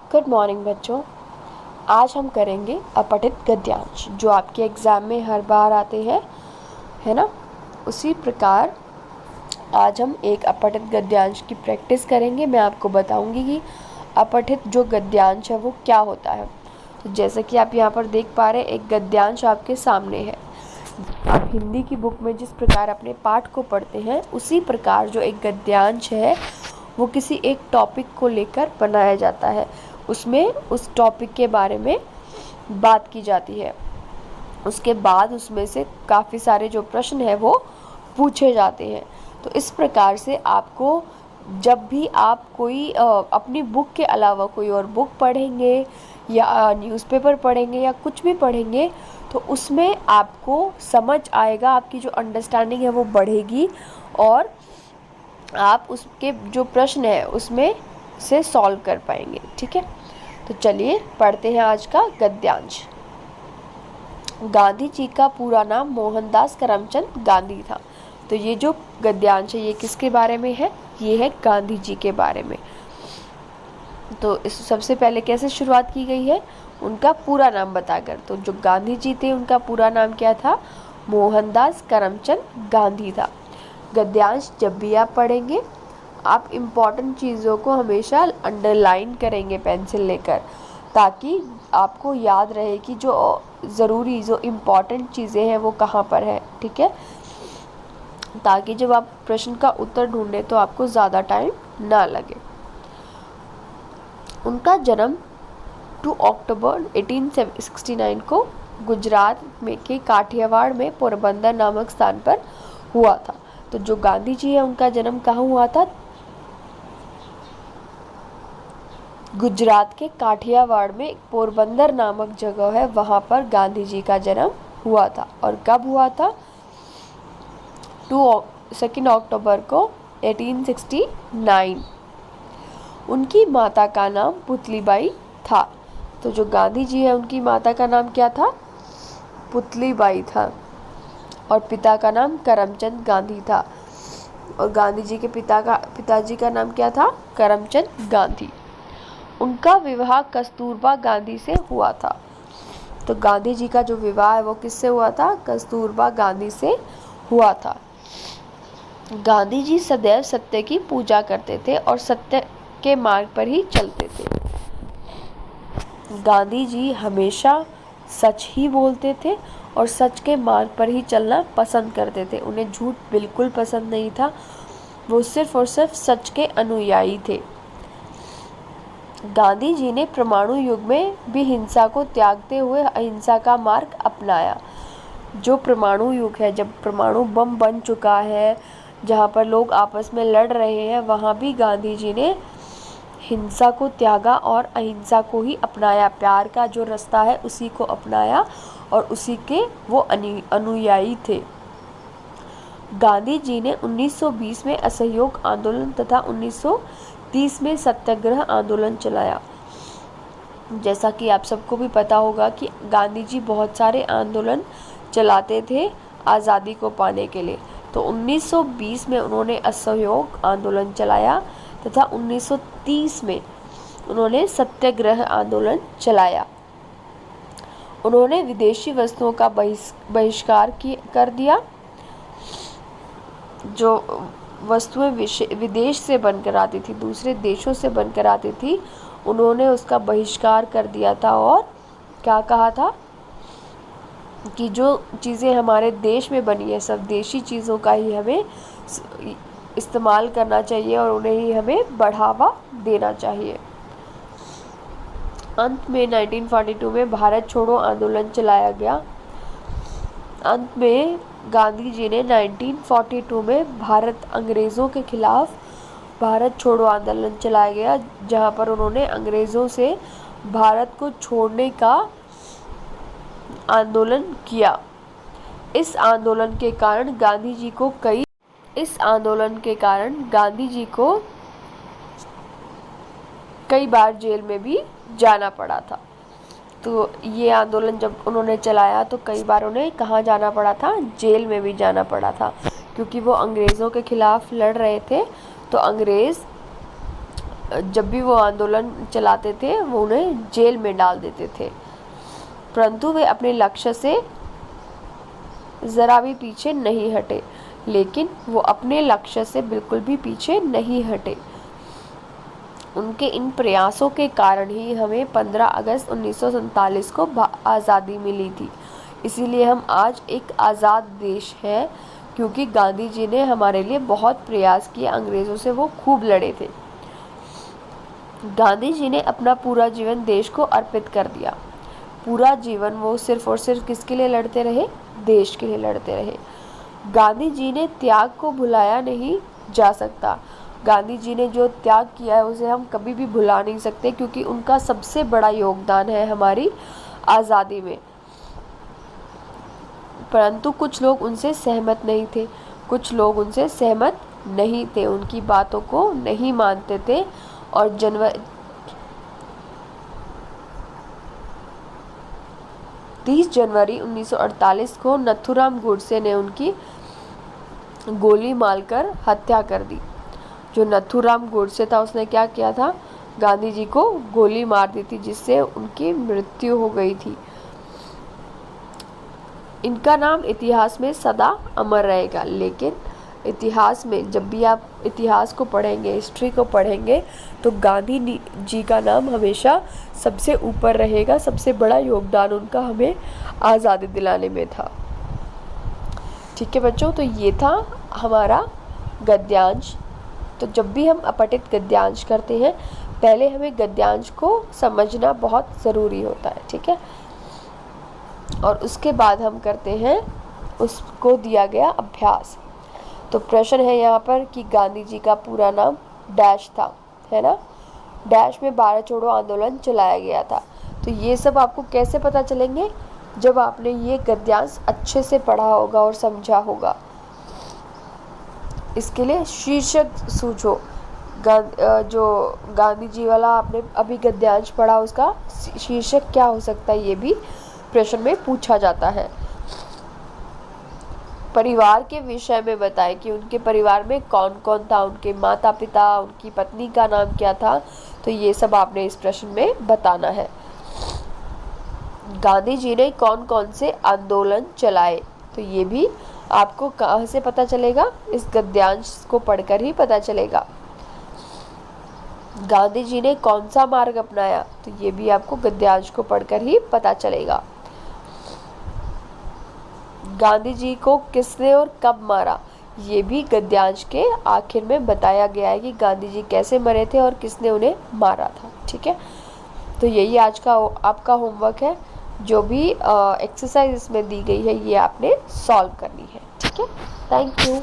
Good morning बच्चों। आज हम करेंगे अपठित गद्यांश जो आपके एग्ज़ाम में हर बार आते हैं, है ना। उसी प्रकार आज हम एक अपठित गद्यांश की प्रैक्टिस करेंगे। मैं आपको बताऊंगी कि अपठित जो गद्यांश है वो क्या होता है। तो जैसे कि आप यहाँ पर देख पा रहे हैं, एक गद्यांश आपके सामने है। आप हिंदी की बुक में जिस प्रकार अपने पाठ को पढ़ते हैं, उसी प्रकार जो एक गद्यांश है वो किसी एक टॉपिक को लेकर बनाया जाता है। उसमें उस टॉपिक के बारे में बात की जाती है। उसके बाद उसमें से काफ़ी सारे जो प्रश्न है वो पूछे जाते हैं। तो इस प्रकार से आपको जब भी आप कोई अपनी बुक के अलावा कोई और बुक पढ़ेंगे या न्यूज़पेपर पढ़ेंगे या कुछ भी पढ़ेंगे, तो उसमें आपको समझ आएगा, आपकी जो अंडरस्टैंडिंग है वो बढ़ेगी और आप उसके जो प्रश्न है उसमें से सॉल्व कर पाएंगे। ठीक है, तो चलिए पढ़ते हैं आज का गद्यांश। गांधी जी का पूरा नाम मोहनदास करमचंद गांधी था। तो ये जो गद्यांश है ये किसके बारे में है? ये है गांधी जी के बारे में। तो इस सबसे पहले कैसे शुरुआत की गई है? उनका पूरा नाम बताकर। तो जो गांधी जी थे उनका पूरा नाम क्या था? मोहनदास करमचंद गांधी था। गद्यांश जब भी आप पढ़ेंगे, आप इम्पॉर्टेंट चीज़ों को हमेशा अंडरलाइन करेंगे पेंसिल लेकर, ताकि आपको याद रहे कि जो ज़रूरी जो इम्पॉर्टेंट चीज़ें हैं वो कहाँ पर है। ठीक है, ताकि जब आप प्रश्न का उत्तर ढूंढें तो आपको ज़्यादा टाइम ना लगे। उनका जन्म 2 अक्टूबर 1869 को गुजरात में के काठियावाड़ में पोरबंदर नामक स्थान पर हुआ था। तो जो गांधी जी है उनका जन्म कहाँ हुआ था? गुजरात के काठियावाड़ में पोरबंदर नामक जगह है, वहाँ पर गांधी जी का जन्म हुआ था। और कब हुआ था? 2 अक्टूबर को 1869। उनकी माता का नाम पुतलीबाई था। तो जो गांधी जी है उनकी माता का नाम क्या था? पुतलीबाई था। और पिता का नाम करमचंद गांधी था। और गांधी जी के पिताजी का नाम क्या था? करमचंद गांधी। उनका विवाह कस्तूरबा गांधी से हुआ था। तो गांधी जी का जो विवाह है वो किससे हुआ था? कस्तूरबा गांधी से हुआ था। गांधी जी सदैव सत्य की पूजा करते थे और सत्य के मार्ग पर ही चलते थे। गांधी जी हमेशा सच ही बोलते थे और सच के मार्ग पर ही चलना पसंद करते थे। उन्हें झूठ बिल्कुल पसंद नहीं था। वो सिर्फ और सिर्फ सच के अनुयायी थे। गांधी जी ने परमाणु युग में भी हिंसा को त्यागते हुए अहिंसा का मार्ग अपनाया। जो परमाणु युग है, जब परमाणु बम बन चुका है, जहाँ पर लोग आपस में लड़ रहे हैं, वहाँ भी गांधी जी ने हिंसा को त्यागा और अहिंसा को ही अपनाया। प्यार का जो रास्ता है उसी को अपनाया और उसी के वो अनुयायी थे। गांधी जी ने 1920 में असहयोग आंदोलन तथा 1930 में सत्याग्रह आंदोलन चलाया। जैसा कि आप सबको भी पता होगा कि गांधी जी बहुत सारे आंदोलन चलाते थे आज़ादी को पाने के लिए। तो 1920 में उन्होंने असहयोग आंदोलन चलाया तथा 1930 में उन्होंने सत्याग्रह आंदोलन चलाया। उन्होंने विदेशी वस्तुओं का बहिष्कार कर दिया। जो वस्तुएं विदेश से बनकर आती थी, दूसरे देशों से बनकर आती थी, उन्होंने उसका बहिष्कार कर दिया था। और क्या कहा था कि जो चीज़ें हमारे देश में बनी है, सब देशी चीज़ों का ही हमें इस्तेमाल करना चाहिए और उन्हें ही हमें बढ़ावा देना चाहिए। अंत में 1942 में भारत छोड़ो आंदोलन चलाया गया। अंत में गांधी जी ने 1942 में अंग्रेज़ों के खिलाफ भारत छोड़ो आंदोलन चलाया गया, जहां पर उन्होंने अंग्रेज़ों से भारत को छोड़ने का आंदोलन किया। इस आंदोलन के कारण गांधी जी को कई बार जेल में भी जाना पड़ा था। तो ये आंदोलन जब उन्होंने चलाया तो कई बार उन्हें कहाँ जाना पड़ा था? जेल में भी जाना पड़ा था, क्योंकि वो अंग्रेज़ों के खिलाफ लड़ रहे थे। तो अंग्रेज़ जब भी वो आंदोलन चलाते थे वो उन्हें जेल में डाल देते थे, परंतु वे अपने लक्ष्य से ज़रा भी पीछे नहीं हटे। लेकिन वो अपने लक्ष्य से बिल्कुल भी पीछे नहीं हटे। उनके इन प्रयासों के कारण ही हमें 15 अगस्त 1947 को आज़ादी मिली थी। इसीलिए हम आज एक आज़ाद देश है, क्योंकि गांधी जी ने हमारे लिए बहुत प्रयास किए, अंग्रेज़ों से वो खूब लड़े थे। गांधी जी ने अपना पूरा जीवन देश को अर्पित कर दिया। पूरा जीवन वो सिर्फ और सिर्फ किसके लिए लड़ते रहे? देश के लिए लड़ते रहे। गांधी जी ने त्याग को भुलाया नहीं जा सकता। गांधी जी ने जो त्याग किया है उसे हम कभी भी भुला नहीं सकते, क्योंकि उनका सबसे बड़ा योगदान है हमारी आज़ादी में। परंतु कुछ लोग उनसे सहमत नहीं थे, कुछ लोग उनसे सहमत नहीं थे, उनकी बातों को नहीं मानते थे। और 30 जनवरी 1948 को नथुराम गोडसे ने उनकी गोली मारकर हत्या कर दी। जो नथुराम गोडसे था उसने क्या किया था? गांधी जी को गोली मार दी थी, जिससे उनकी मृत्यु हो गई थी। इनका नाम इतिहास में सदा अमर रहेगा। लेकिन इतिहास में जब भी आप इतिहास को पढ़ेंगे, हिस्ट्री को पढ़ेंगे, तो गांधी जी का नाम हमेशा सबसे ऊपर रहेगा। सबसे बड़ा योगदान उनका हमें आज़ादी दिलाने में था। ठीक है बच्चों, तो ये था हमारा गद्यांश। तो जब भी हम अपठित गद्यांश करते हैं, पहले हमें गद्यांश को समझना बहुत ज़रूरी होता है। ठीक है, और उसके बाद हम करते हैं उसको दिया गया अभ्यास। तो प्रश्न है यहाँ पर कि गांधी जी का पूरा नाम डैश था, है ना? डैश में भारत छोड़ो आंदोलन चलाया गया था। तो ये सब आपको कैसे पता चलेंगे? जब आपने ये गद्यांश अच्छे से पढ़ा होगा और समझा होगा। इसके लिए शीर्षक सूझो। जो गांधी जी वाला आपने अभी गद्यांश पढ़ा, उसका शीर्षक क्या हो सकता है, ये भी प्रश्न में पूछा जाता है। परिवार के विषय में बताएं कि उनके परिवार में कौन कौन था, उनके माता पिता, उनकी पत्नी का नाम क्या था। तो ये सब आपने इस प्रश्न में बताना है। गांधी जी ने कौन कौन से आंदोलन चलाए, तो ये भी आपको कहाँ से पता चलेगा? इस गद्यांश को पढ़कर ही पता चलेगा। गांधी जी ने कौन सा मार्ग अपनाया, तो ये भी आपको गद्यांश को पढ़कर ही पता चलेगा। गांधी जी को किसने और कब मारा, ये भी गद्यांश के आखिर में बताया गया है कि गांधी जी कैसे मरे थे और किसने उन्हें मारा था। ठीक है, तो यही आज का आपका होमवर्क है। जो भी एक्सरसाइज इसमें दी गई है ये आपने सॉल्व करनी है। ठीक है, थैंक यू।